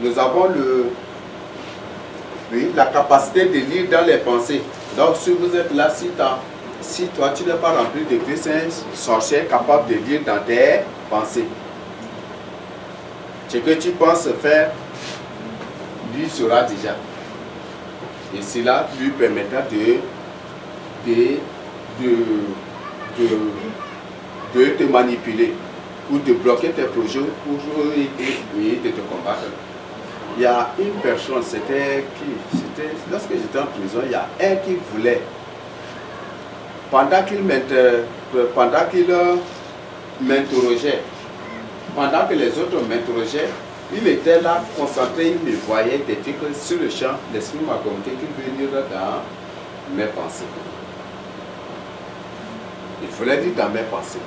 nous avons la capacité de lire dans les pensées. Donc si vous êtes là, si toi tu n'es pas rempli de Christ, c'est un sorcier capable de lire dans tes pensées. Ce que tu penses faire, lui saura déjà. Et cela lui permettra de te manipuler ou de bloquer tes projets pour de te combattre. Il y a une personne, c'était qui? Lorsque j'étais en prison, il y a un qui voulait, pendant qu'il m'interrogeait, pendant que les autres m'interrogeaient, il était là, concentré, il me voyait des trucs sur le champ. L'esprit m'a communiqué qu'il veut lire dans mes pensées. Il fallait lire dans mes pensées.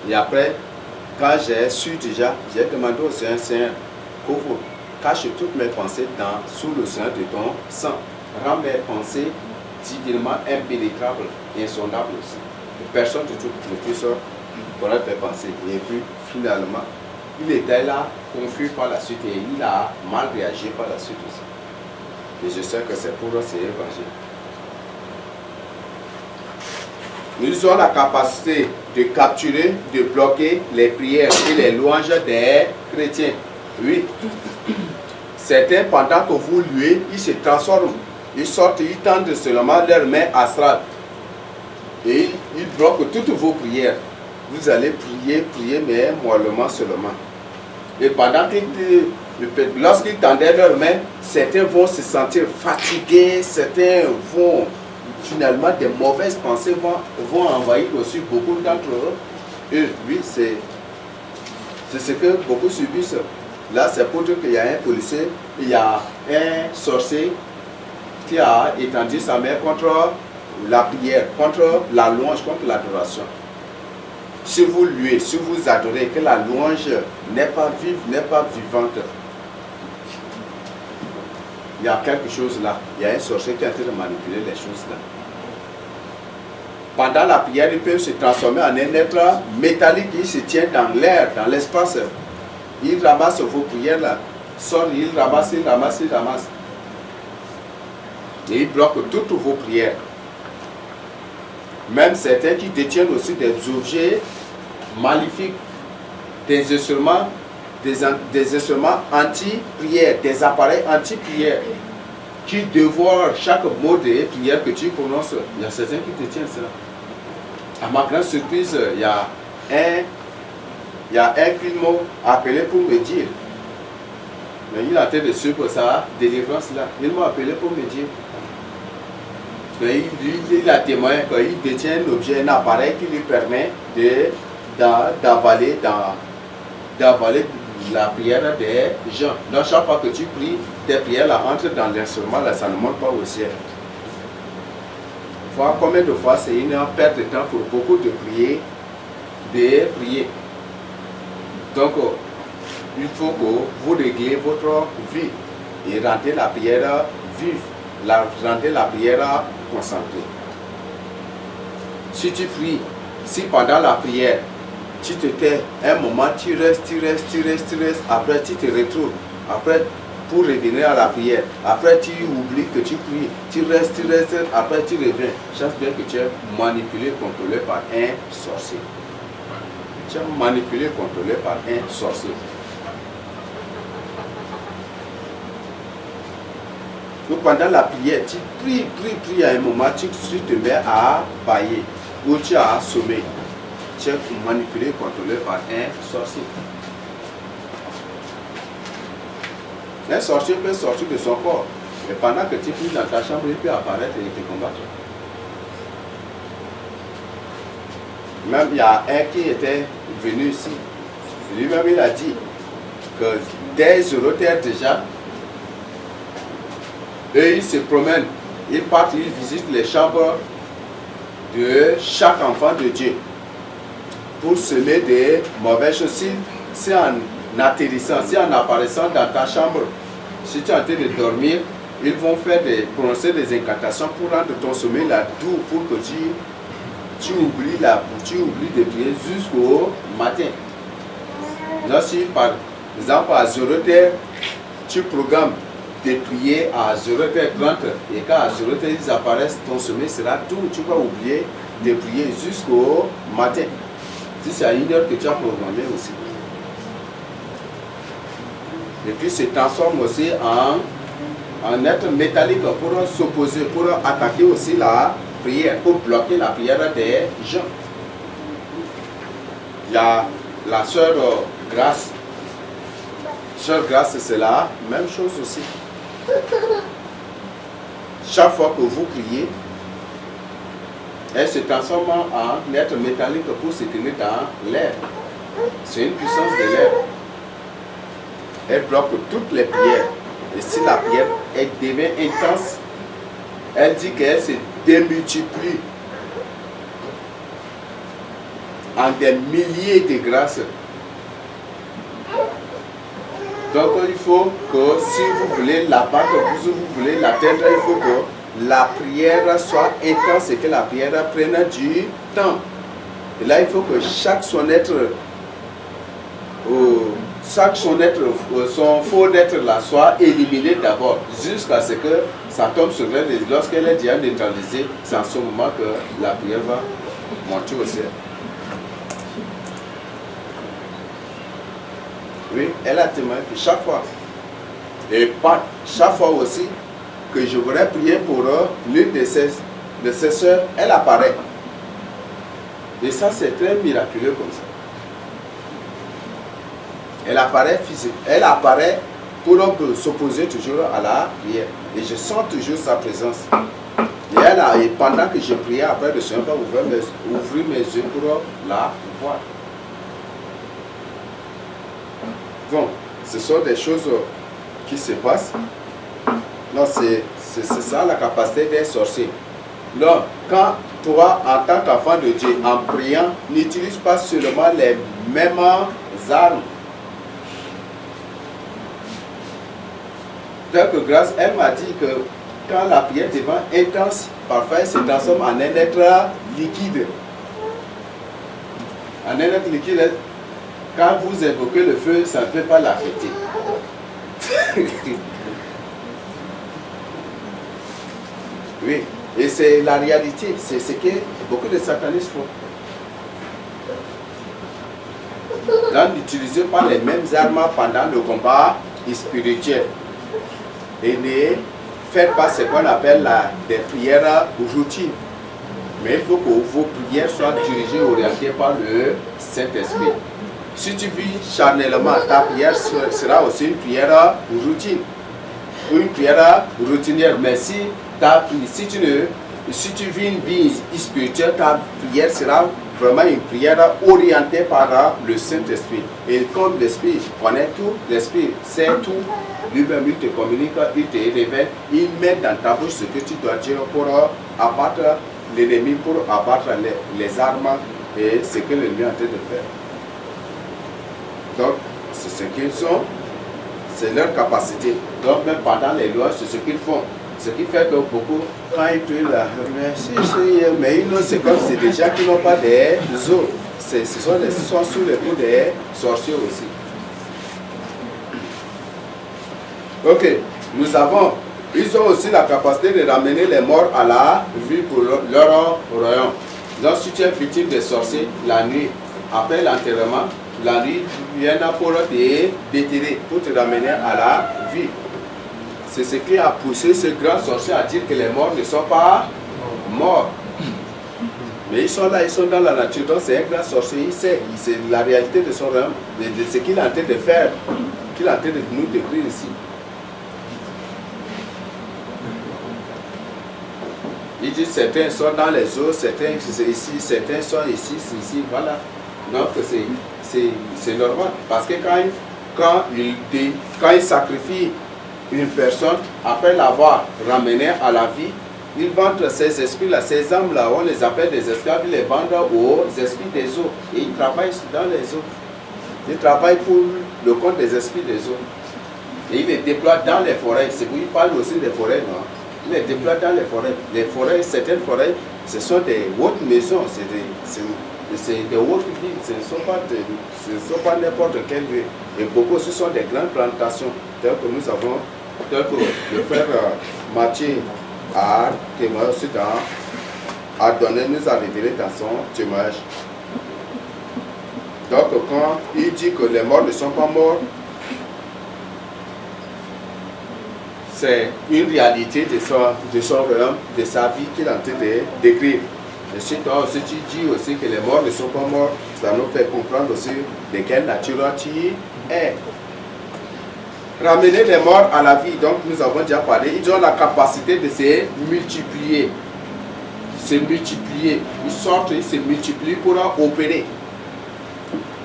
Et après, quand j'ai su déjà, j'ai demandé au Seigneur, Kovo, cache toutes mes pensées sous le sein de ton sang. Rends mes pensées divinement impénétrables et insondables aussi. Personne de tout ne puisse connaître mes pensées. Et puis, finalement, il était là, confus par la suite, et il a mal réagi par la suite aussi. Et je sais que c'est pour ces évangiles. Nous avons la capacité de capturer, de bloquer les prières et les louanges des chrétiens. Oui. Certains, pendant que vous louez, ils se transforment. Ils sortent, ils tendent seulement leurs mains astrales. Et ils bloquent toutes vos prières. Vous allez prier, mais mollement seulement. Et pendant lorsqu'ils tendaient leurs mains, certains vont se sentir fatigués, certains vont... Finalement, des mauvaises pensées vont envahir aussi beaucoup d'entre eux. Et oui, c'est ce que beaucoup subissent. Là, c'est pour dire qu'il y a un policier, il y a un sorcier qui a étendu sa main contre la prière, contre la louange, contre l'adoration. Si vous louez, si vous adorez, que la louange n'est pas vive, n'est pas vivante, il y a quelque chose là. Il y a un sorcier qui est en train de manipuler les choses là. Pendant la prière, il peut se transformer en un être métallique qui se tient dans l'air, dans l'espace. Il ramasse vos prières là. Sort, il ramasse. Et il bloque toutes vos prières. Même certains qui détiennent aussi des objets maléfiques, des instruments anti-prière, des appareils anti-prière, qui dévorent chaque mot de prière que tu prononces. Il y a certains qui détiennent cela. À ma grande surprise, il y a un qui m'a appelé pour me dire, mais il a été de suivre sa délivrance là. Il m'a appelé pour me dire, il a témoigné qu'il détient un objet, un appareil qui lui permet d'avaler la prière des gens. Donc chaque fois que tu pries, tes prières là, entrent dans l'instrument, là, ça ne monte pas au ciel. Voir combien de fois c'est une perte de temps pour beaucoup de prier. Donc, il faut que vous réglez votre vie et rendez la prière vive, rendez la prière concentrée. Si tu pries, si pendant la prière, tu te tais, un moment tu restes, après tu te retrouves, après pour revenir à la prière, après tu oublies que tu pries, tu restes, après tu reviens. Chance bien que tu es manipulé, contrôlé par un sorcier. Tu es manipulé, contrôlé par un sorcier. Donc pendant la prière, tu pries à un moment, tu te mets à bailler ou tu as assommé. Tu es manipulé, contrôlé par un sorcier. Un sorcier peut sortir de son corps, mais pendant que tu pries dans ta chambre, il peut apparaître et te combattre. Même il y a un qui était venu ici, lui-même il a dit que des Européens déjà, eux ils se promènent, ils partent, ils visitent les chambres de chaque enfant de Dieu pour semer des mauvaises choses. Si en atterrissant, si en apparaissant dans ta chambre, si tu es en train de dormir, ils vont prononcer des incantations pour rendre ton sommeil là doux, pour que tu oublies de prier jusqu'au matin. Donc si par exemple à 0h, tu programmes de prier à 0h30 et quand à 0h ils apparaissent, ton sommeil sera tout. Tu vas oublier de prier jusqu'au matin. Si c'est à 1h que tu as programmé aussi. Et puis se transforme aussi en être métallique pour s'opposer, pour attaquer aussi la prière, pour bloquer la prière des gens. Il y a la sœur Grâce. Sœur Grâce, c'est la même chose aussi. Chaque fois que vous priez, elle se transforme en être métallique pour se tenir dans l'air. C'est une puissance de l'air. Elle bloque toutes les prières. Et si la prière elle devient intense, elle dit qu'elle se démultiplie en des milliers de grâces. Donc il faut que si vous voulez l'abattre, si vous voulez l'atteindre, il faut que la prière soit intense et que la prière prenne du temps. Et là, il faut que chaque son faux d'être là soit éliminé d'abord, jusqu'à ce que ça tombe sur elle. Et lorsqu'elle est déjà neutralisée, c'est en ce moment que la prière va monter au ciel. Oui, elle a témoigné que chaque fois, et pas chaque fois aussi, que je voudrais prier pour l'une de ses soeurs, elle apparaît. Et ça, c'est très miraculeux comme ça. Elle apparaît physique, elle apparaît pour s'opposer toujours à la prière. Et je sens toujours sa présence. Et pendant que je priais, après le Seigneur va ouvrir mes yeux pour la voir. Bon, ce sont des choses qui se passent. Non, c'est ça la capacité des sorciers. Donc, quand toi, en tant qu'enfant de Dieu, en priant, n'utilise pas seulement les mêmes armes. Donc, Grâce, elle m'a dit que quand la prière devient intense, parfois elle se transforme en un être liquide. En un être liquide, quand vous évoquez le feu, ça ne peut pas l'affecter. Oui, et c'est la réalité, c'est ce que beaucoup de satanistes font. Donc, n'utilisez pas les mêmes armes pendant le combat spirituel. Et ne faites pas ce qu'on appelle des prières routines. Mais il faut que vos prières soient dirigées, orientées par le Saint-Esprit. Si tu vis charnellement, ta prière sera aussi une prière routine. Ou une prière routinière. Mais si tu vis une vie spirituelle, ta prière sera vraiment une prière orientée par le Saint-Esprit. Et comme l'Esprit connaît tout, l'Esprit sait tout, lui-même il te communique, il te révèle, il met dans ta bouche ce que tu dois dire pour abattre l'ennemi, pour abattre les armes et ce que l'ennemi est en train de faire. Donc, c'est ce qu'ils sont, c'est leur capacité. Donc, même pendant les louanges, c'est ce qu'ils font. Ce qui fait que beaucoup, quand ils prient là, mais c'est comme c'est des gens qui n'ont pas des os. Ce sont sous les coups des sorciers aussi. Ok, ils ont aussi la capacité de ramener les morts à la vie pour leur royaume. Donc, si tu es victime des sorciers, la nuit, après l'enterrement, la nuit, il y en a pour te déterrer, pour te ramener à la vie. C'est ce qui a poussé ce grand sorcier à dire que les morts ne sont pas morts. Mais ils sont là, ils sont dans la nature. Donc c'est un grand sorcier, il sait, c'est la réalité de son royaume, de ce qu'il est en train de faire, qu'il est en train de nous décrire ici. Il dit certains sont dans les eaux, certains sont ici, certains sont ici, voilà. Donc c'est normal. Parce que quand il sacrifie une personne, après l'avoir ramené à la vie, il vend ces esprits-là, ces âmes-là, on les appelle des esclaves, ils les vendent aux esprits des eaux. Et ils travaillent dans les eaux. Ils travaillent pour le compte des esprits des eaux. Et ils les déploient dans les forêts. C'est pour ils parlent aussi des forêts, non? Ils les déploient dans les forêts. Les forêts, certaines forêts, ce sont des hautes maisons, c'est des hautes villes, ce ne sont pas n'importe quelle ville. Et beaucoup, ce sont des grandes plantations, telles que nous avons, telles que le frère Mathieu a témoigné aussi a donné, nous a révélé dans son témoignage. Donc quand il dit que les morts ne sont pas morts, c'est une réalité de son royaume, de sa vie qu'il est en train de décrire. Et si toi aussi tu dis aussi que les morts ne sont pas morts, ça nous fait comprendre aussi de quelle nature tu es. Ramener les morts à la vie, donc nous avons déjà parlé, ils ont la capacité de se multiplier. Ils sortent, ils se multiplient pour opérer.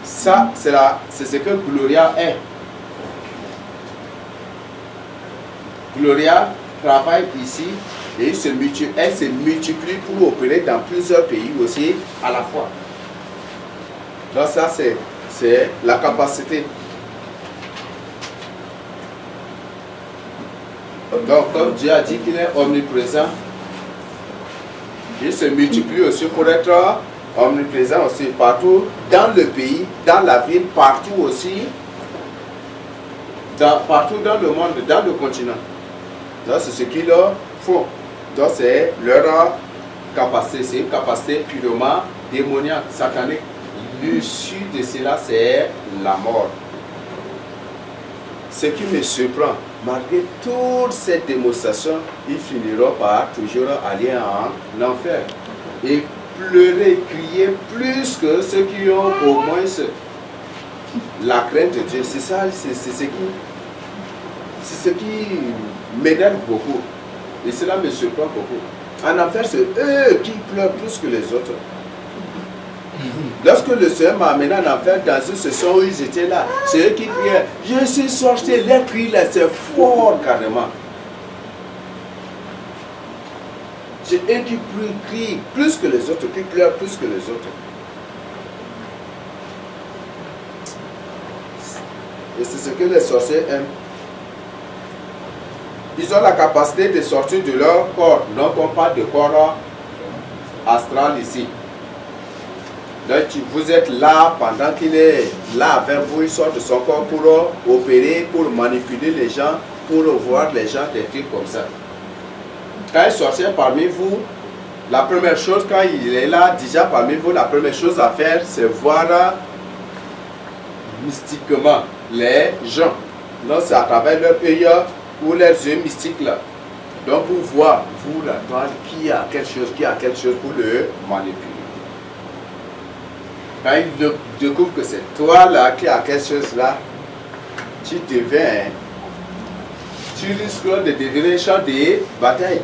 Ça, c'est ce que Gloria est. Gloria travaille ici et elle se multiplie pour opérer dans plusieurs pays aussi à la fois. Donc ça, c'est la capacité. Donc comme Dieu a dit qu'il est omniprésent, il se multiplie aussi pour être omniprésent aussi partout dans le pays, dans la ville, partout aussi, partout dans le monde, dans le continent. Donc c'est ce qu'ils font. Donc c'est leur capacité, c'est une capacité purement démoniaque, satanique. L'issue de cela, c'est la mort. Ce qui me surprend, malgré toute cette démonstration, ils finiront par toujours aller en enfer. Et pleurer, crier plus que ceux qui ont au moins la crainte de Dieu. C'est ça, c'est ce qui m'énerve beaucoup. Et cela me surprend beaucoup. En enfer, c'est eux qui pleurent plus que les autres. Lorsque le Seigneur m'a amené en enfer dans une session où ils étaient là, c'est eux qui criaient. Je suis sorti, les cris là, c'est fort carrément. C'est eux qui crient plus que les autres, qui pleurent plus que les autres. Et c'est ce que les sorciers aiment. Ils ont la capacité de sortir de leur corps. Donc on parle de corps astral ici. Donc vous êtes là pendant qu'il est là avec vous, il sort de son corps pour opérer, pour manipuler les gens, pour voir les gens, des trucs comme ça. Quand il sortait parmi vous, la première chose, quand il est là déjà parmi vous, la première chose à faire, c'est voir mystiquement les gens. Donc c'est à travers leur œil ou leurs yeux mystiques là. Donc pour voir, vous là, qui a quelque chose pour le manipuler. Quand il découvre que c'est toi là qui a quelque chose là, tu deviens, tu risques de devenir un champ de bataille.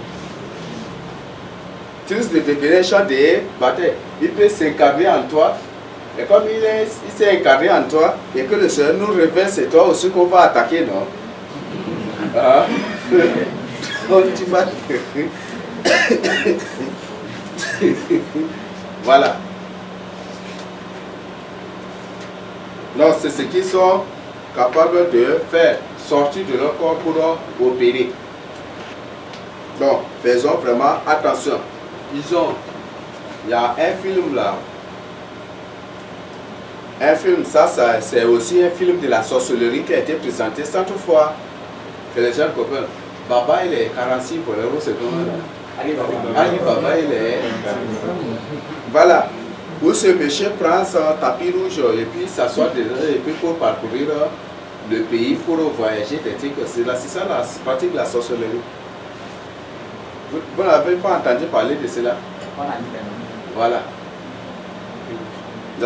Tu risques de devenir un champ de bataille. Il peut s'incarner en toi. Et comme il s'est incarné en toi, et que le Seigneur nous révèle, c'est toi aussi qu'on va attaquer, non? Ah. Donc tu vas... Voilà. Non, c'est ce qu'ils sont capables de faire, sortir de leur corps pour opérer. Donc, faisons vraiment attention. Il y a un film là. Un film, ça c'est aussi un film de la sorcellerie qui a été présenté 100 fois. Que les gens comprennent. Baba, il est 46 pour l'euro, c'est comment là? Ali Baba, il est... Voilà. Où ce monsieur prend son tapis rouge et puis s'assoit dedans et puis pour parcourir le pays, pour voyager, des trucs. C'est ça la pratique de la sorcellerie. Vous n'avez pas entendu parler de cela? Voilà.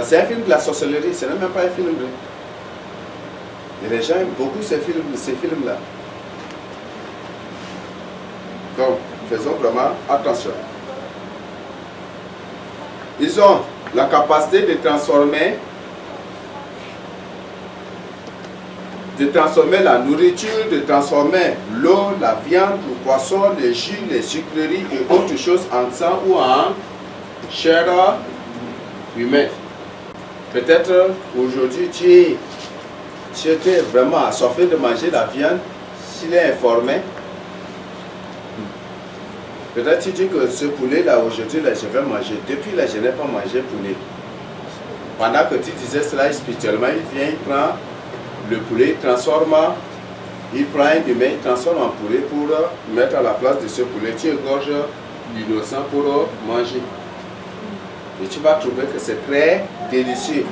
C'est un film de la sorcellerie, ce n'est même pas un film. Et les gens aiment beaucoup ces films-là. Donc, faisons vraiment attention. Ils ont la capacité de transformer la nourriture, de transformer l'eau, la viande, le poisson, le jus, les sucreries et autres choses en sang ou en chair humaine. Peut-être aujourd'hui tu étais vraiment assoiffé de manger la viande, s'il est informé. Peut-être tu dis que ce poulet là, aujourd'hui, là, je vais manger. Depuis là, je n'ai pas mangé poulet. Pendant que tu disais cela spirituellement, il vient, il prend le poulet, il prend un humain, il transforme en poulet pour mettre à la place de ce poulet. Tu égorges l'innocent pour manger. Et tu vas trouver que c'est très délicieux.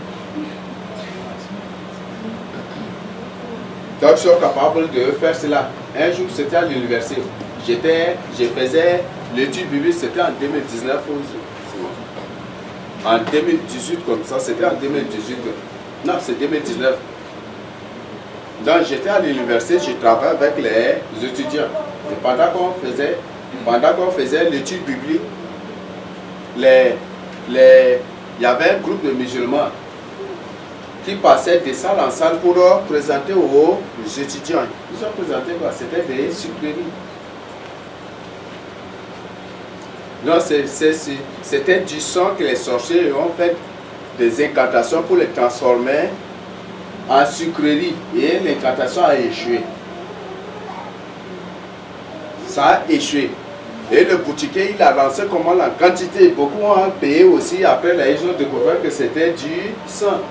Donc, je suis capable de faire cela. Un jour, c'était à l'université. Je faisais l'étude biblique, c'était en 2019. En 2018, comme ça, c'était en 2018. Non, c'est 2019. Donc, j'étais à l'université, je travaillais avec les étudiants. Et pendant qu'on faisait l'étude biblique, il y avait un groupe de musulmans qui passaient de salle en salle pour présenter aux étudiants. Ils ont présenté quoi? C'était des sucreries. Non, c'était du sang que les sorciers ont fait des incantations pour les transformer en sucrerie. Et l'incantation a échoué. Ça a échoué. Et le boutiquier, il a lancé comment la quantité. Beaucoup ont payé aussi. Après, là, ils ont découvert que c'était du sang.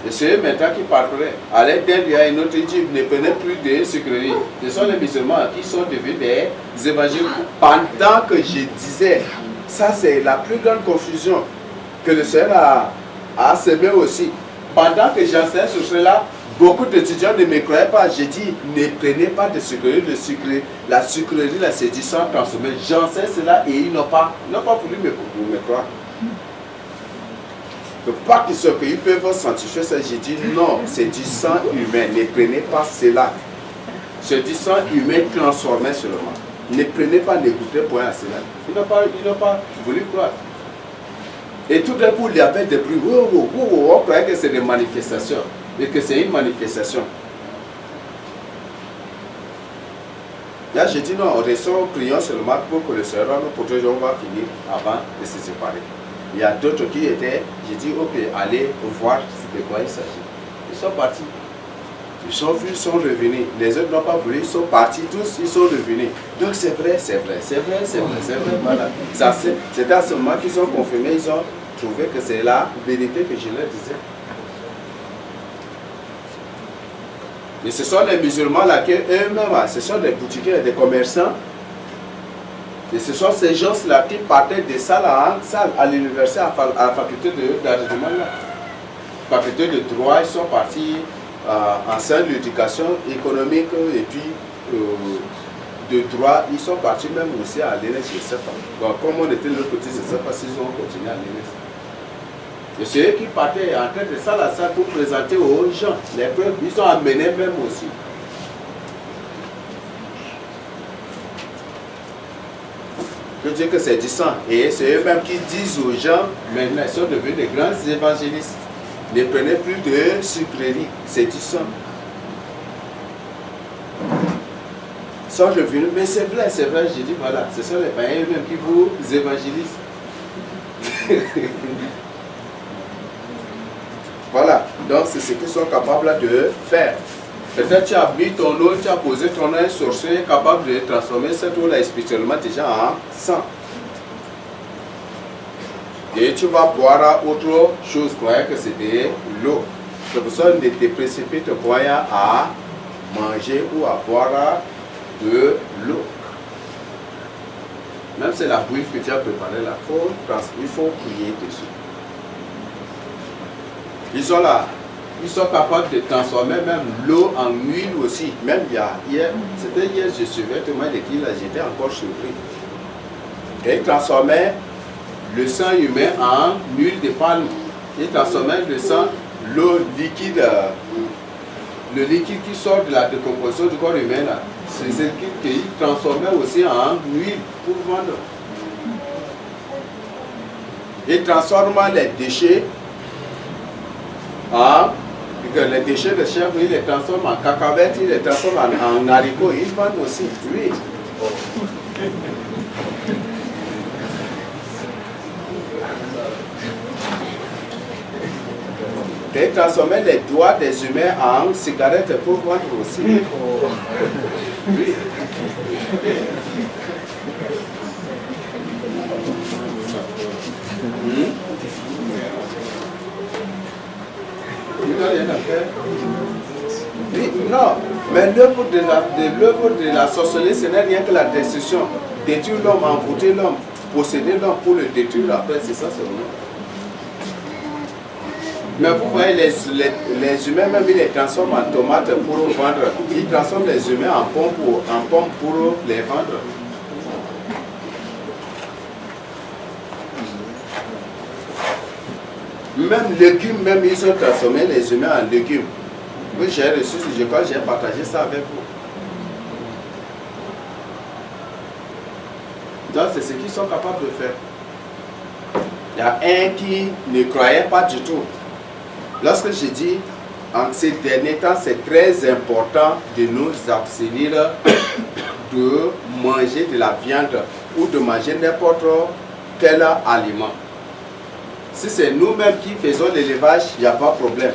Et c'est eux maintenant qui parleraient. À l'intérieur, il y a une autre équipe, ne prenait plus de sucreries. Ce sont les musulmans qui sont devenus des évangiles. Pendant que je disais, ça c'est la plus grande confusion que le Seigneur a semé aussi. Pendant que j'enseignais sur cela, beaucoup d'étudiants ne me croyaient pas. J'ai dit, ne prenez pas de sucreries. La sucrerie, là, c'est du sang transformé. J'enseigne cela et ils n'ont pas voulu me croire. Pas qu'ils peuvent sanctifier ça. J'ai dit non, c'est du sang humain. Ne prenez pas cela. C'est du sang humain transformé seulement. Ne prenez pas, n'écoutez point à cela. Ils n'ont pas voulu croire. Et tout d'un coup, il y avait des bruits. On croyait que c'est des manifestations. Et que c'est une manifestation. Là, j'ai dit non, restons, prions seulement pour que le Seigneur nous protège. On va finir avant de se séparer. Il y a d'autres qui étaient, j'ai dit ok, allez voir de quoi il s'agit. Ils sont partis. Ils sont vus, ils sont revenus. Les autres n'ont pas voulu, ils sont partis tous, ils sont revenus. Donc c'est vrai, voilà. C'est à ce moment qu'ils ont confirmé, ils ont trouvé que c'est la vérité que je leur disais. Et ce sont les musulmans là qui eux-mêmes, ce sont des boutiquiers, des commerçants. Et ce sont ces gens-là qui partaient de salle en salle à l'université, à la faculté d'enseignement. Faculté de droit, ils sont partis en salle d'éducation économique et puis de droit, ils sont partis même aussi à l'ENS, je ne sais pas. Donc, comme on était de l'autre côté, je ne sais pas s'ils ont continué à l'ENS. Et c'est eux qui partaient en train de salle à salle pour présenter aux gens les preuves. Ils ont amené même aussi. Je dis que c'est du sang. Et c'est eux-mêmes qui disent aux gens, maintenant ils sont devenus des grands évangélistes. Ne prenez plus de sucreries, c'est du sang. Ils sont revenus, mais c'est vrai, j'ai dit voilà, ce sont les païens eux-mêmes qui vous évangélisent. Voilà, donc c'est ce qu'ils sont capables de faire. Peut-être tu as mis ton eau, tu as posé ton eau, un sorcier capable de transformer cette eau-là spirituellement déjà en sang. Et tu vas boire autre chose, croyant que c'est de l'eau. C'est pour ça ne te précipite pas à manger ou à boire de l'eau. Même si c'est la bouillie que tu as préparée là, il faut prier dessus. Ils sont capables de transformer même l'eau en huile aussi. Même hier, c'était hier, je suivais tout le monde qui là, j'étais encore surpris. Et ils transformaient le sang humain en huile de palme. Ils transformaient le sang, l'eau liquide, le liquide qui sort de la décomposition du corps humain là. C'est ce qu'ils transformaient aussi en huile pour vendre. Ils transforment les déchets les déchets de chèvre, ils les transforment en cacahuètes, ils les transforment en haricots, ils vendent aussi, oui. Ils transforment les doigts des humains en cigarettes pour vendre aussi. Oui. Il n'a rien à faire. Oui, non, mais l'œuvre de la sorcellerie, ce n'est rien que la destruction. Détruire l'homme, envoûter l'homme, posséder l'homme pour le détruire après, c'est ça seulement. Mais vous voyez, les humains, même ils les transforment en tomates pour vendre. Ils transforment les humains en pommes pour les vendre. Même légumes, même ils ont transformé les humains en légumes. Oui, j'ai reçu, je crois que j'ai partagé ça avec vous. Donc c'est ce qu'ils sont capables de faire. Il y a un qui ne croyait pas du tout. Lorsque je dis en ces derniers temps, c'est très important de nous abstenir de manger de la viande ou de manger n'importe quel aliment. Si c'est nous-mêmes qui faisons l'élevage, il n'y a pas de problème.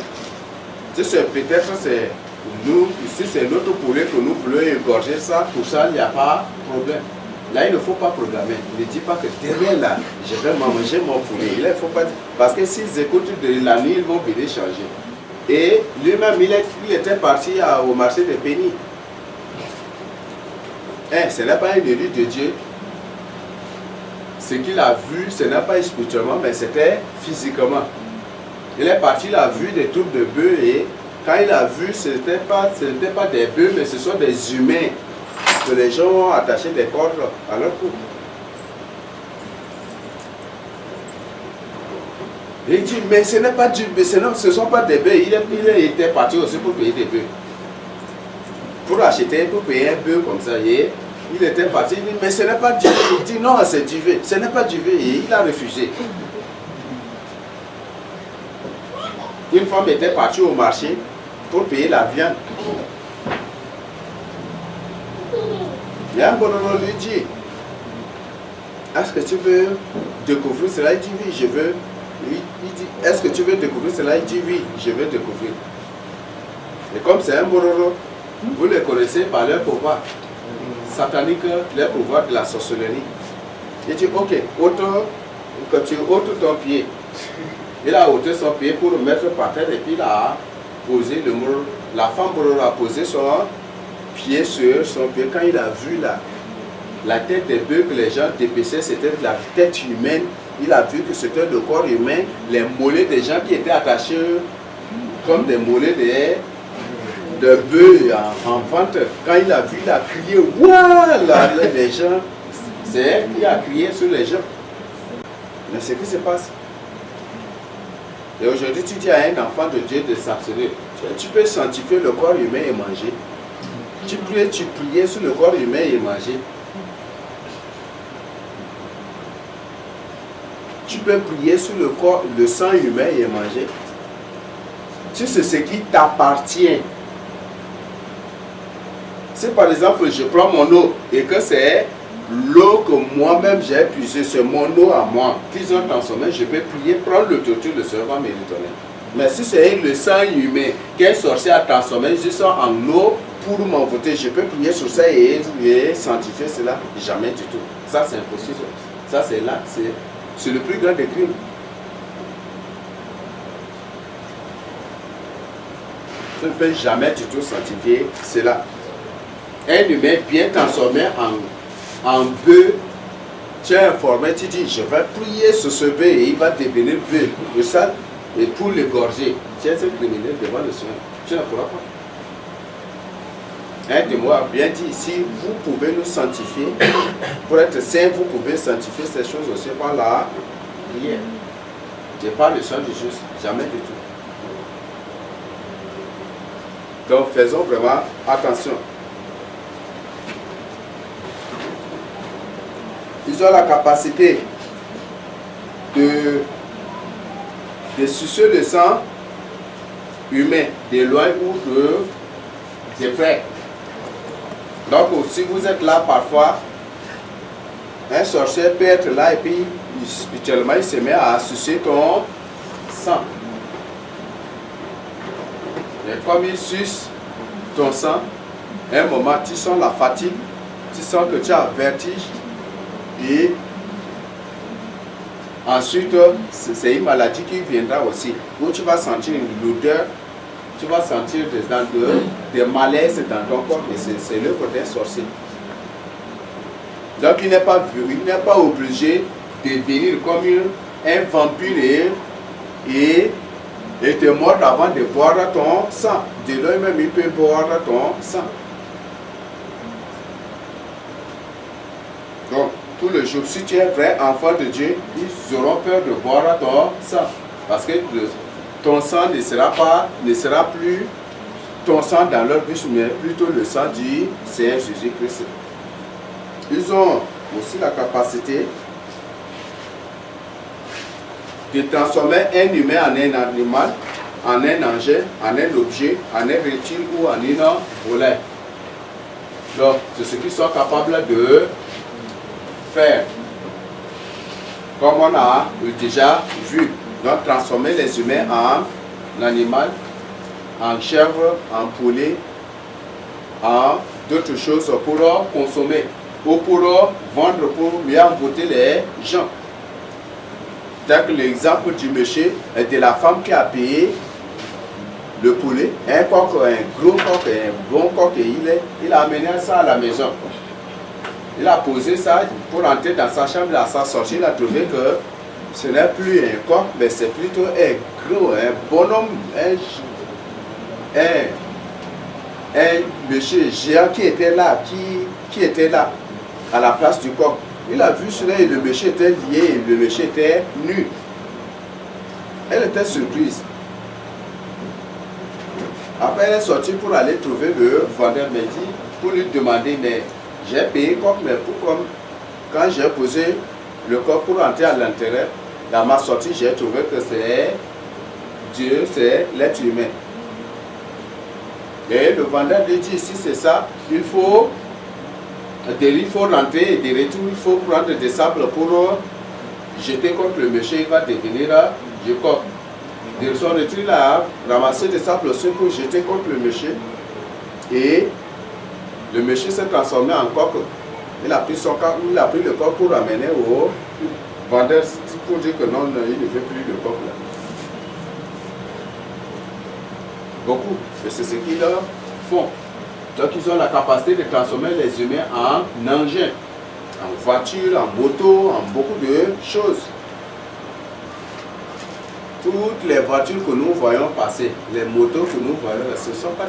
Si c'est peut-être c'est nous, si c'est notre poulet que nous voulons égorger ça, tout ça, il n'y a pas de problème. Là, il ne faut pas programmer. Ne dis pas que derrière là, je vais manger mon poulet. Il ne faut pas dire. Parce que s'ils écoutent de la nuit, ils vont venir changer. Et lui-même, il était parti au marché de Péni. Ce n'est pas une élu de Dieu. Ce qu'il a vu, ce n'est pas spirituellement, mais c'était physiquement. Il est parti, il a vu des troupes de bœufs et quand il a vu, ce n'était pas des bœufs, mais ce sont des humains que les gens ont attaché des cordes à leur cou. Et il dit, mais ce n'est pas du bœuf, ce ne sont pas des bœufs. Il était parti aussi pour payer des bœufs. Pour acheter, pour payer un bœuf comme ça. Et il était parti, il dit, mais ce n'est pas du bœuf. Il dit, non, c'est du bœuf. Ce n'est pas du bœuf. Et il a refusé. Une femme était partie au marché pour payer la viande. Et un bonhomme lui dit, est-ce que tu veux découvrir cela? Il dit oui, je veux. Il dit, est-ce que tu veux découvrir cela? Il dit oui, je veux découvrir. Et comme c'est un bororo, vous les connaissez par leur pouvoir satanique, leur pouvoir de la sorcellerie. Il dit ok, quand tu ôtes ton pied, il a ôté son pied pour le mettre par terre et puis il a posé le mot. La femme bororo a posé son pied sur son pied. Quand il a vu la tête des bœufs que les gens dépeçaient, c'était la tête humaine. Il a vu que c'était le corps humain, les mollets des gens qui étaient attachés comme des mollets de bœufs en vente. Quand il a vu, il a crié, voilà les gens. C'est elle qui a crié sur les gens. Mais ce qui se passe. Et aujourd'hui, tu dis à un enfant de Dieu de s'abstenir. Tu peux sanctifier le corps humain et manger. Tu priais sur le corps humain et manger. Tu peux prier sur le sang humain et manger. Si c'est ce qui t'appartient. Si par exemple je prends mon eau et que c'est l'eau que moi-même j'ai puisée, c'est mon eau à moi, qu'ils ont transformé, je peux prier, prendre le torture, le Seigneur va me retourner. Mais si c'est le sang humain qu'un sorcier a transformé juste en eau pour m'envoûter, je peux prier sur ça et sanctifier cela? Jamais du tout. Ça c'est impossible. Ça c'est là, c'est le plus grand des crimes. Tu ne peux jamais du tout sanctifier cela. Un humain bien transformé en bœuf, tu es informé, tu dis, je vais prier sur ce bœuf et il va devenir bœuf. Et ça, et pour l'égorger, tu es un criminel devant le Seigneur. Tu ne pourras pas. Un de moi a bien dit, si vous pouvez nous sanctifier, pour être saint, vous pouvez sanctifier ces choses aussi par la prière. Je parle le sang du juste, jamais du tout. Donc faisons vraiment attention. Ils ont la capacité de sucer le sang humain de loin ou de près. Donc si vous êtes là parfois, un sorcier peut être là et puis spirituellement il se met à sucer ton sang. Et comme il suce ton sang, à un moment tu sens la fatigue, tu sens que tu as vertige. Et Ensuite, c'est une maladie qui viendra aussi, où tu vas sentir l'odeur, tu vas sentir des malaises dans ton corps, et c'est l'œuvre d'un sorcier. Donc il n'est pas obligé de venir comme un vampire et te mordre avant de boire ton sang. De là même il peut boire ton sang. Donc tout le jour, si tu es vrai enfant de Dieu, ils auront peur de boire ton sang. Parce que ton sang ne sera plus ton sang dans leur bouche, mais plutôt le sang du Seigneur Jésus-Christ. Ils ont aussi la capacité de transformer un humain en un animal, en un engin, en un objet, en un reptile ou en une volaille. Donc, c'est ce qu'ils sont capables de faire. Comme on a déjà vu, donc transformer les humains en animal, en chèvre, en poulet, en d'autres choses pour consommer ou pour vendre, pour mieux envoûter les gens. Donc l'exemple du monsieur de la femme qui a payé le poulet, un coq, un gros coq, un bon coq, et il a amené ça à la maison. Il a posé ça pour entrer dans sa chambre, à sa sortie, il a trouvé que ce n'est plus un coq, mais c'est plutôt un gros, un bonhomme, un monsieur géant qui était là, qui était là, à la place du coq. Il a vu cela et le monsieur était lié, et le monsieur était nu. Elle était surprise. Après, elle est sortie pour aller trouver le vendeur, mais dit, pour lui demander, mais j'ai payé coq, mais pourquoi, quand j'ai posé le coq pour entrer à l'intérieur, dans ma sortie, j'ai trouvé que c'est Dieu, c'est l'être humain. Et le vendeur lui dit, si c'est ça, il faut rentrer et de retour, il faut prendre des sables pour jeter contre le monsieur, il va devenir du coq. De son retour, il a ramassé des sables aussi pour jeter contre le monsieur. Et le monsieur s'est transformé en coq. Il a pris le coq pour ramener au vendeur pour dire que non, il ne veut plus le coq là. Beaucoup, c'est ce qu'ils font. Donc ils ont la capacité de transformer les humains en engins, en voiture, en moto, en beaucoup de choses. Toutes les voitures que nous voyons passer, les motos que nous voyons, ce ne sont pas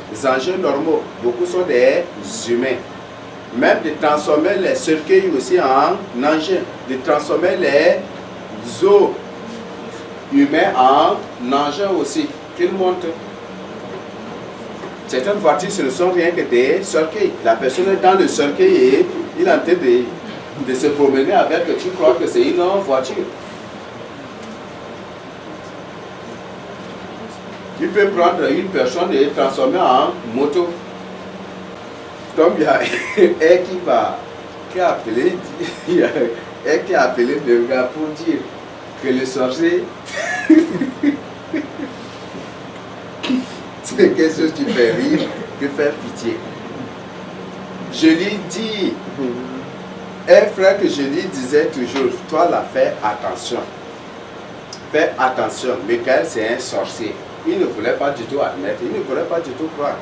des engins normaux. Beaucoup sont des humains. Même de transformer les cercueils aussi en engins, de transformer les os humains en engins aussi, qu'ils montent. Certaines voitures, ce ne sont rien que des cercueils. La personne est dans le cercueil et il est en train de se promener avec, tu crois que c'est une voiture. Il peut prendre une personne et transformer en moto. Donc il y a un qui a appelé le gars pour dire que le sorcier c'est quelque chose qui fait rire, qui fait pitié. Je lui dis, un frère que je lui disais toujours, toi là, fais attention. Fais attention, Michael c'est un sorcier. Il ne voulait pas du tout admettre, il ne voulait pas du tout croire.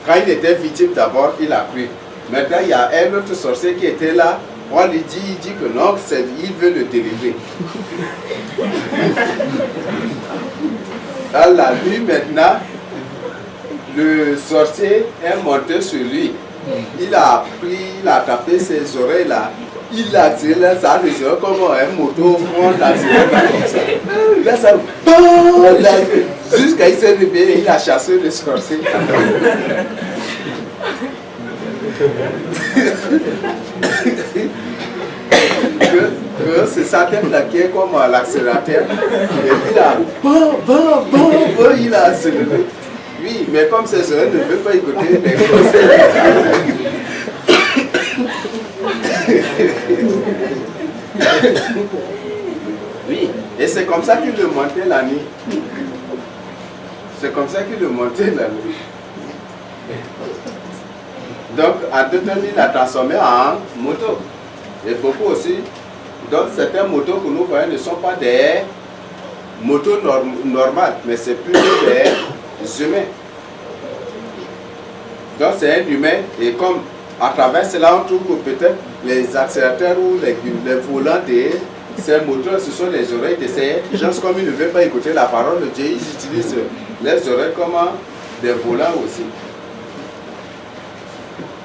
Quand il était victime d'abord, il a cru. Maintenant, il y a un autre sorcier qui était là. On lui dit, il dit que non, il veut le délivrer. Dans la nuit maintenant, le sorcier est monté sur lui. Il a tapé ses oreilles là. Il a tiré là, ça a résonné comme un moto, on l'a tiré comme ça. Là, ça jusqu'à il s'est réveillé, il a chassé le sorcier. C'est sa tête là qui est comme l'accélérateur. Et puis là, il a accéléré. Oui, mais comme ses oreilles ne veulent pas écouter les conseils. Oui, et c'est comme ça qu'il le montait la nuit. C'est comme ça qu'il le montait la nuit. Donc, à 2 ans, il a transformé en moto. Et beaucoup aussi, donc certaines motos que nous voyons ne sont pas des motos normales, mais c'est plutôt des humains. Donc c'est un humain et comme à travers cela on trouve que peut-être les accélérateurs ou les volants de ces moteurs, ce sont les oreilles de ces gens comme ils ne veulent pas écouter la parole de Dieu, ils utilisent les oreilles comme des volants aussi.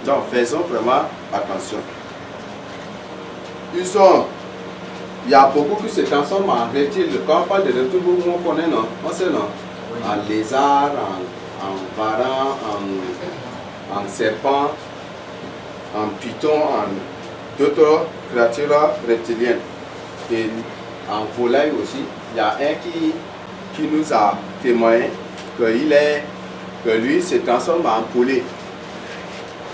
Donc faisons vraiment attention. Il y a beaucoup qui se transforment en reptiles. Quand on parle de reptiles, on connaît, non? On sait, non? Oui. En lézard, en varan, en serpent, en python, en d'autres créatures reptiliennes. Et en volaille aussi. Il y a un qui nous a témoigné que lui se transforme en poulet.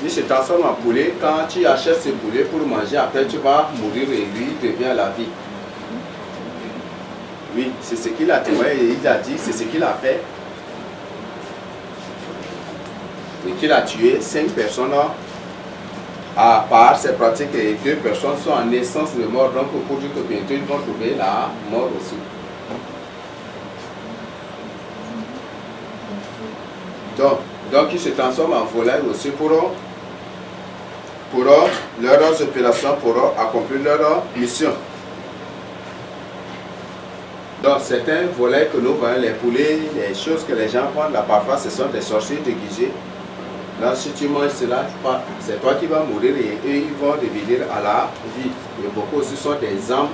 Il se transforme en poulet. Quand tu achètes ce poulet pour manger, après tu vas mourir et lui devient la vie. Oui, c'est ce qu'il a témoigné et il a dit, c'est ce qu'il a fait. Et qu'il a tué 5 personnes par ses pratiques et 2 personnes sont en naissance de mort. Donc pour dire que bientôt ils vont trouver la mort aussi. Donc ils se transforment en volaille aussi pour leurs opérations, pour accomplir leur mission. Donc certains volailles que nous voyons, les poulets, les choses que les gens vendent là parfois, ce sont des sorciers déguisés. Là, si tu manges cela, c'est toi qui vas mourir et eux, ils vont devenir à la vie. Et beaucoup aussi sont des hommes,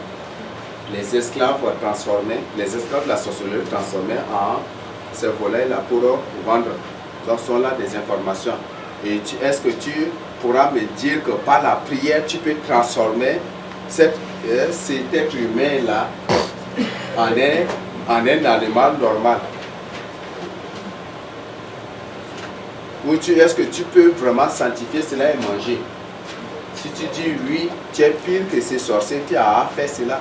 les esclaves transformés, les esclaves de la sorcellerie transformés en ces volailles-là pour vendre. Donc, ce sont là des informations. Et est-ce que tu pourras me dire que par la prière, tu peux transformer cet être humain-là en un animal normal? Ou est-ce que tu peux vraiment sanctifier cela et manger? Si tu dis oui, tu es pire que ce sorcier qui a fait cela.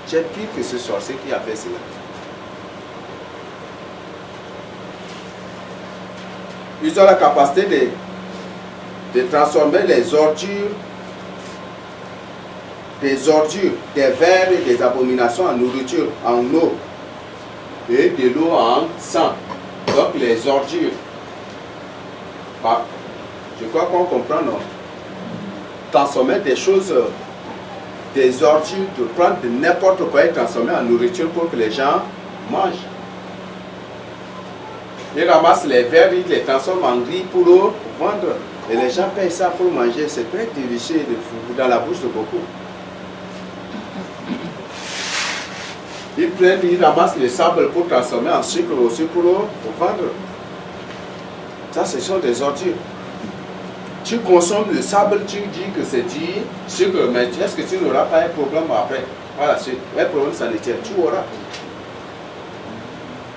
Tu es pire que ce sorcier qui a fait cela. Ils ont la capacité de transformer les ordures, des vers et des abominations en nourriture, en eau, et de l'eau en sang. Donc les ordures. Je crois qu'on comprend, non? Transformer des choses, des ordures, de prendre de n'importe quoi et transformer en nourriture pour que les gens mangent. Ils ramassent les vers, ils les transforment en riz pour vendre. Et les gens payent ça pour manger. C'est très délicieux dans la bouche de beaucoup. Ils ramassent le sable pour transformer en sucre aussi pour vendre. Ça, ce sont des ordures. Tu consommes le sable, tu dis que c'est du sucre, mais est-ce que tu n'auras pas un problème après? Voilà, un problème sanitaire, tu auras.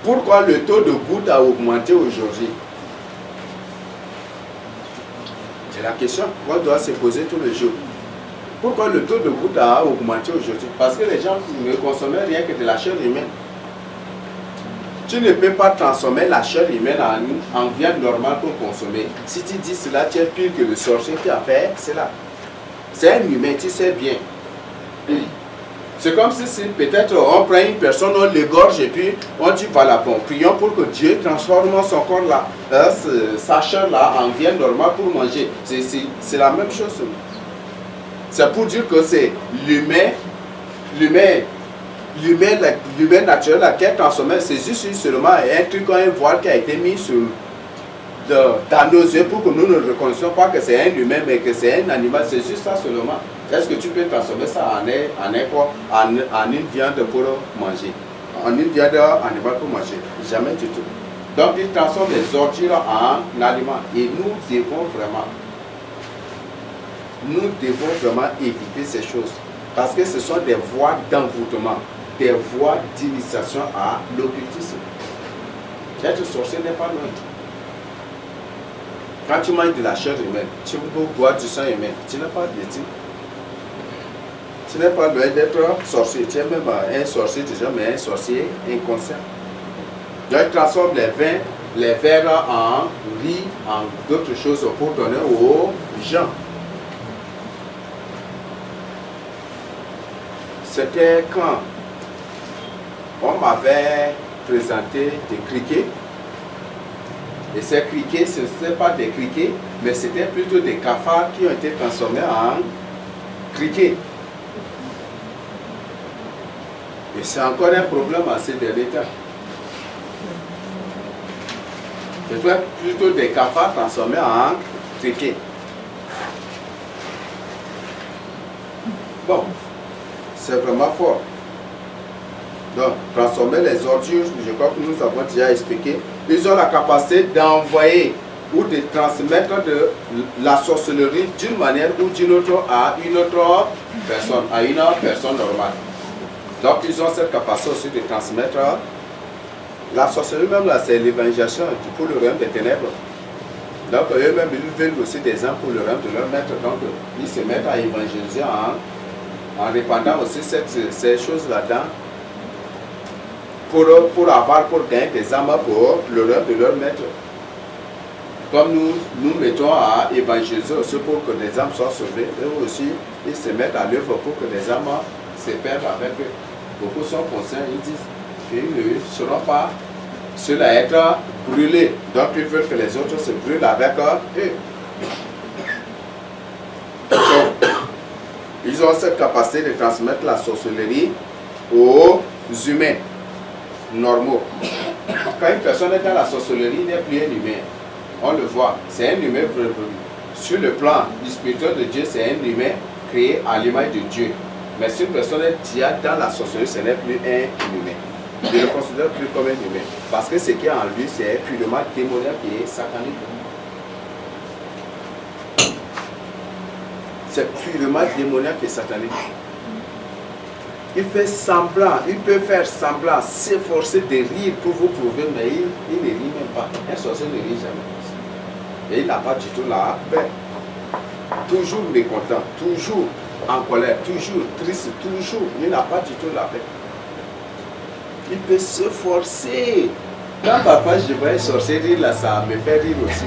Pourquoi le taux de goutte a augmenté aujourd'hui? C'est la question qu'on doit se poser tous les jours. Pourquoi le taux de goutte a augmenté aujourd'hui? Parce que les gens ne consommaient rien que de la chair humaine. Tu ne peux pas transformer la chair humaine en viande normale pour consommer. Si tu dis cela, tu es pire que le sorcier qui a fait cela. C'est un humain, tu sais bien. C'est comme si peut-être on prend une personne, on l'égorge et puis on dit voilà, bon, prions pour que Dieu transforme son corps là, sa chair là en viande normale pour manger. C'est la même chose. C'est pour dire que c'est l'humain naturel là, qui est transformé, c'est juste seulement un truc, un voile qui a été mis dans nos yeux pour que nous ne reconnaissions pas que c'est un humain, mais que c'est un animal. C'est juste ça seulement. Est-ce que tu peux transformer ça en une viande pour manger? En une viande animale pour manger? Jamais du tout. Donc, ils transforment les ordures en aliments. Et nous devons vraiment éviter ces choses. Parce que ce sont des voies d'envoûtement, des voies d'initiation à l'occultisme. Être sorcier n'est pas loin. Quand tu manges de la chair humaine, tu peux boire du sang humain, tu n'as pas de dire. Tu n'es pas loin d'être sorcier. Tu es même un sorcier déjà, mais un sorcier inconscient. Donc, il transforme les vers en riz, en d'autres choses pour donner aux gens. C'était quand on m'avait présenté des criquets. Et ces criquets, ce n'étaient pas des criquets, mais c'était plutôt des cafards qui ont été transformés en criquets. Et c'est encore un problème à ces derniers temps. C'était plutôt des cafards transformés en criquets. Bon, c'est vraiment fort. Donc, transformer les ordures, je crois que nous avons déjà expliqué, ils ont la capacité d'envoyer ou de transmettre de la sorcellerie d'une manière ou d'une autre à une autre personne normale. Donc, ils ont cette capacité aussi de transmettre la sorcellerie, même là, c'est l'évangélisation pour le royaume des ténèbres. Donc, eux-mêmes, ils veulent aussi des âmes pour le royaume de leur maître. Donc, ils se mettent à évangéliser en répandant aussi ces choses là-dedans pour gagner des âmes pour le royaume de leur maître. Comme nous mettons à évangéliser aussi pour que des âmes soient sauvées, eux aussi, ils se mettent à l'œuvre pour que des âmes se perdent avec eux. Beaucoup sont conscients, ils disent qu'ils ne seront pas ceux à être brûlés. Donc ils veulent que les autres se brûlent avec eux. Donc, ils ont cette capacité de transmettre la sorcellerie aux humains normaux. Quand une personne est dans la sorcellerie, il n'est plus un humain. On le voit, c'est un humain vrai. Sur le plan du spirituel de Dieu, c'est un humain créé à l'image de Dieu. Mais si une personne est dans la sorcellerie, ce n'est plus un humain. Je ne le considère plus comme un humain. Parce que ce qui est en lui, c'est purement démoniaque et satanique. C'est purement démoniaque et satanique. Il fait semblant, il peut faire semblant, s'efforcer de rire pour vous prouver, mais il ne rit même pas. Un sorcier ne rit jamais. Et il n'a pas du tout la paix. Toujours mécontent, toujours en colère, toujours triste, toujours. Il n'a pas du tout la paix. Il peut se forcer. Quand parfois je vois un sorcier rire là, ça me fait rire aussi.